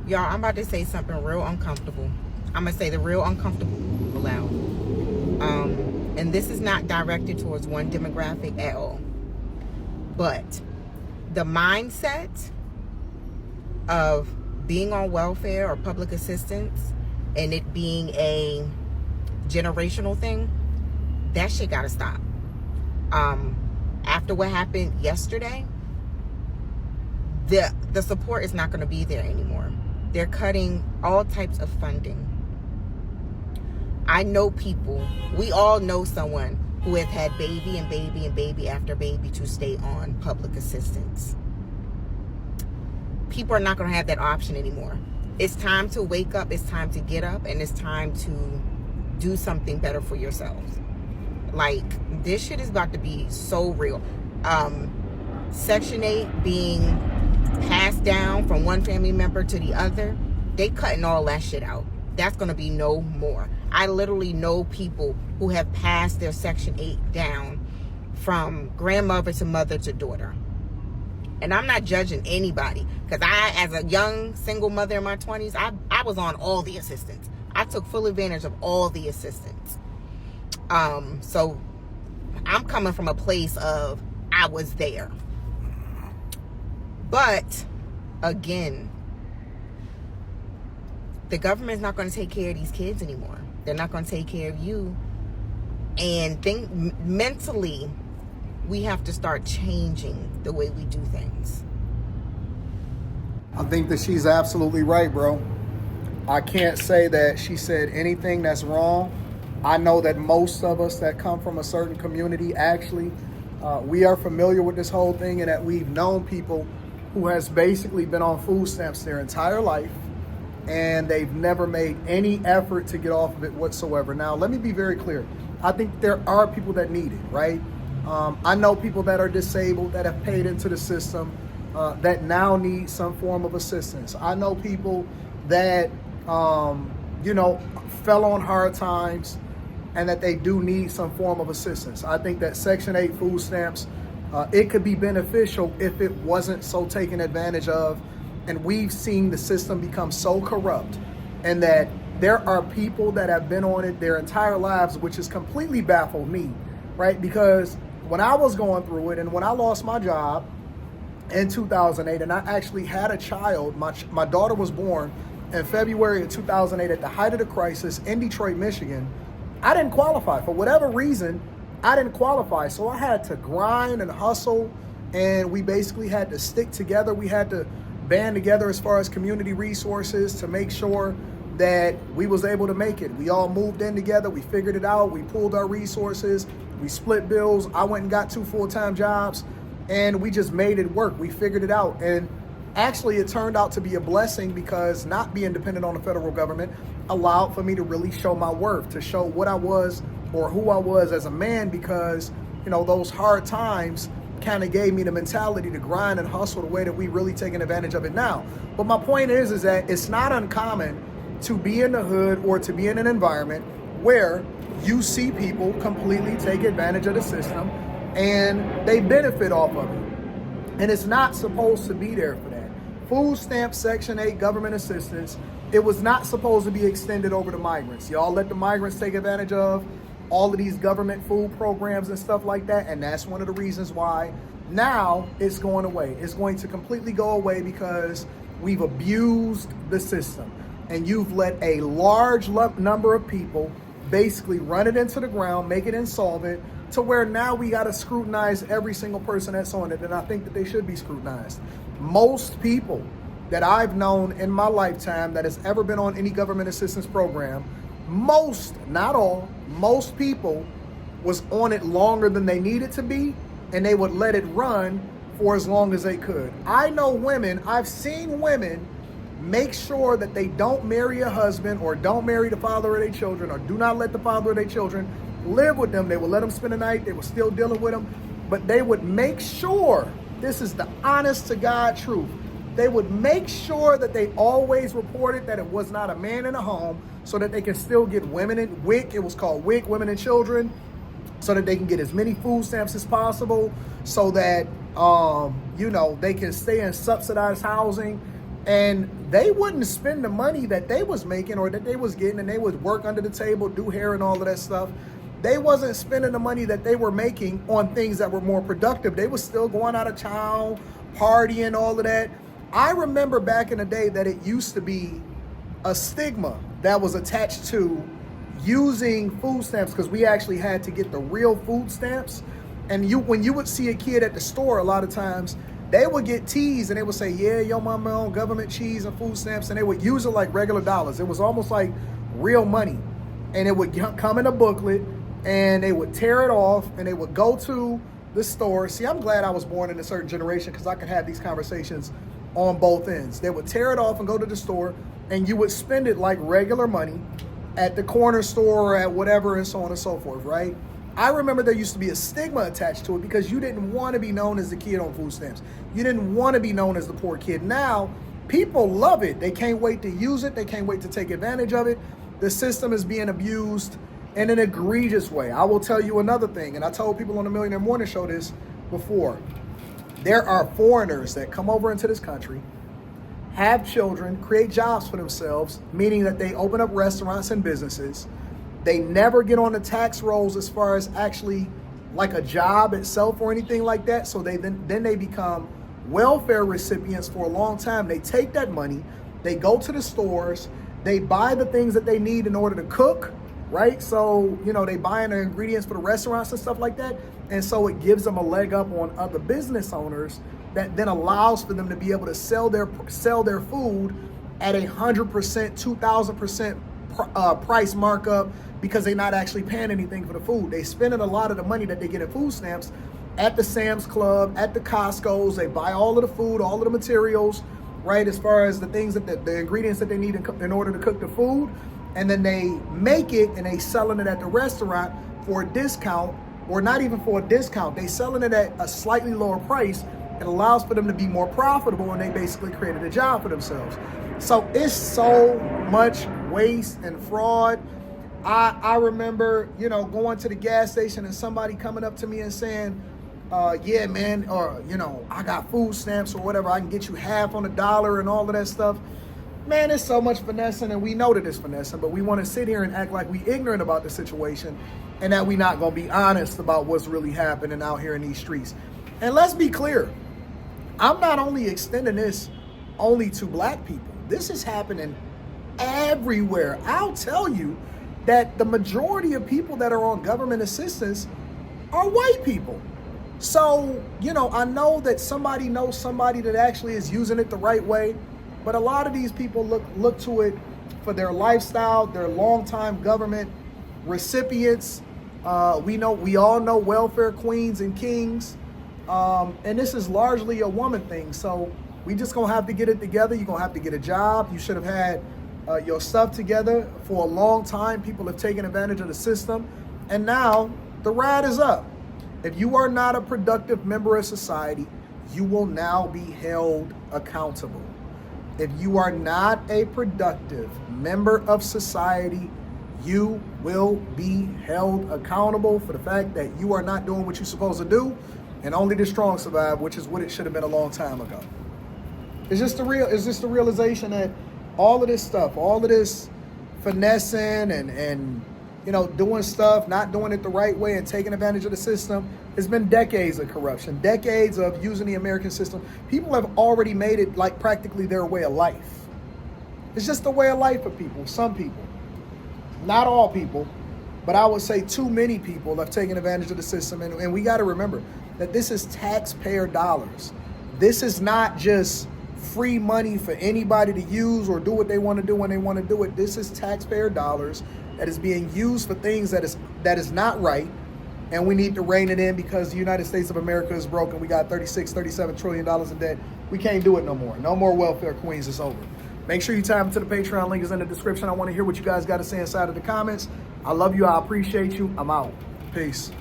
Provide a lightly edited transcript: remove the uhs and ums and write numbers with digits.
Y'all, I'm about to say something real uncomfortable. I'm going to say the real uncomfortable aloud. And this is not directed towards one demographic at all. But the mindset of being on welfare or public assistance and it being a generational thing, that shit gotta stop. After what happened yesterday, the support is not going to be there anymore. They're cutting all types of funding. I know people, we all know someone who has had baby and baby and baby after baby to stay on public assistance. People are not going to have that option anymore. It's time to wake up, it's time to get up, and it's time to do something better for yourselves. Like, this shit is about to be so real. Section 8 being passed down from one family member to the other, they cutting all that shit out. That's going to be no more. I literally know people who have passed their Section 8 down from grandmother to mother to daughter. And I'm not judging anybody, because I, as a young single mother in my 20s, I was on all the assistance. I took full advantage of all the assistance. So I'm coming from a place of I was there. But again, the government's not going to take care of these kids anymore. They're not going to take care of you. And mentally, we have to start changing the way we do things. I think that she's absolutely right, bro. I can't say that she said anything that's wrong. I know that most of us that come from a certain community, actually, we are familiar with this whole thing, and that we've known people who has basically been on food stamps their entire life, and they've never made any effort to get off of it whatsoever. Now, let me be very clear. I think there are people that need it, right? I know people that are disabled that have paid into the system that now need some form of assistance. I know people that, fell on hard times and that they do need some form of assistance. I think that Section 8 food stamps, it could be beneficial if it wasn't so taken advantage of. And we've seen the system become so corrupt, and that there are people that have been on it their entire lives, which has completely baffled me, right? Because when I was going through it and when I lost my job in 2008, and I actually had a child, my daughter was born in February of 2008 at the height of the crisis in Detroit, Michigan, I didn't qualify. For whatever reason, I didn't qualify. So I had to grind and hustle, and we basically had to stick together. We had to band together as far as community resources to make sure that we was able to make it. We all moved in together. We figured it out. We pooled our resources. We split bills. I went and got 2 full-time jobs, and we just made it work. We figured it out. And actually, it turned out to be a blessing, because not being dependent on the federal government allowed for me to really show my worth, to show what I was or who I was as a man, because, those hard times kind of gave me the mentality to grind and hustle the way that we really taking advantage of it now. But my point is that it's not uncommon to be in the hood or to be in an environment where you see people completely take advantage of the system and they benefit off of it. And it's not supposed to be there for that. Food stamp Section 8 government assistance, it was not supposed to be extended over to migrants. Y'all let the migrants take advantage of all of these government food programs and stuff like that. And that's one of the reasons why now it's going away. It's going to completely go away, because we've abused the system. And you've let a large number of people basically run it into the ground, make it insolvent, to where now we got to scrutinize every single person that's on it. And I think that they should be scrutinized. Most people that I've known in my lifetime that has ever been on any government assistance program, most, not all, most people was on it longer than they needed to be, and they would let it run for as long as they could. I know women, I've seen women make sure that they don't marry a husband or don't marry the father of their children, or do not let the father of their children live with them. They would let them spend the night. They were still dealing with them, but they would make sure, this is the honest to God truth, they would make sure that they always reported that it was not a man in a home, so that they can still get women in WIC. It was called WIC, Women and Children, so that they can get as many food stamps as possible, so that, they can stay in subsidized housing. And they wouldn't spend the money that they was making or that they was getting, and they would work under the table, do hair and all of that stuff. They wasn't spending the money that they were making on things that were more productive. They was still going out of town, partying, all of that. I remember back in the day that it used to be a stigma that was attached to using food stamps, because we actually had to get the real food stamps. And when you would see a kid at the store, a lot of times they would get teased and they would say, yeah, your mama on government cheese and food stamps, and they would use it like regular dollars. It was almost like real money. And it would come in a booklet, and they would tear it off, and they would go to the store. See, I'm glad I was born in a certain generation, because I could have these conversations on both ends. They would tear it off and go to the store, and you would spend it like regular money at the corner store or at whatever, and so on and so forth, right? I remember there used to be a stigma attached to it, because you didn't want to be known as the kid on food stamps. You didn't want to be known as the poor kid. Now, people love it. They can't wait to use it. They can't wait to take advantage of it. The system is being abused in an egregious way. I will tell you another thing, and I told people on the Millionaire Morning Show this before. There are foreigners that come over into this country, have children, create jobs for themselves, meaning that they open up restaurants and businesses. They never get on the tax rolls as far as actually like a job itself or anything like that. So then they become welfare recipients for a long time. They take that money, they go to the stores, they buy the things that they need in order to cook, right? So, they buy in the ingredients for the restaurants and stuff like that. And so it gives them a leg up on other business owners, that then allows for them to be able to sell their food at 100%, 2,000% price markup, because they're not actually paying anything for the food. They spending a lot of the money that they get in food stamps at the Sam's Club, at the Costco's. They buy all of the food, all of the materials, right? As far as the things that the ingredients that they need in order to cook the food. And then they make it and they selling it at the restaurant for a discount, or not even for a discount. They selling it at a slightly lower price. It allows for them to be more profitable, and they basically created a job for themselves. So it's so much waste and fraud. I remember, going to the gas station and somebody coming up to me and saying, yeah, man, or, I got food stamps or whatever. I can get you half on $1 and all of that stuff. Man, it's so much finessing, and we know that it's finessing, but we want to sit here and act like we ignorant about the situation, and that we not going to be honest about what's really happening out here in these streets. And let's be clear. I'm not only extending this only to black people. This is happening everywhere. I'll tell you that the majority of people that are on government assistance are white people. So, I know that somebody knows somebody that actually is using it the right way, but a lot of these people look to it for their lifestyle, their longtime government recipients. We all know welfare queens and kings. And this is largely a woman thing. So we just gonna have to get it together. You're gonna have to get a job. You should have had your stuff together for a long time. People have taken advantage of the system, and now the ride is up. If you are not a productive member of society, you will now be held accountable. If you are not a productive member of society, you will be held accountable for the fact that you are not doing what you're supposed to do, and only the strong survive, which is what it should have been a long time ago. It's just the realization that all of this stuff, all of this finessing and doing stuff, not doing it the right way and taking advantage of the system, has been decades of corruption, decades of using the American system. People have already made it like practically their way of life. It's just a way of life for people, some people. Not all people, but I would say too many people have taken advantage of the system. And we got to remember that this is taxpayer dollars. This is not just free money for anybody to use or do what they want to do when they want to do it. This is taxpayer dollars that is being used for things that is not right. And we need to rein it in, because the United States of America is broken. We got $37 trillion in debt. We can't do it no more. No more welfare queens. It's over. Make sure you tap into the Patreon. Link is in the description. I want to hear what you guys got to say inside of the comments. I love you. I appreciate you. I'm out. Peace.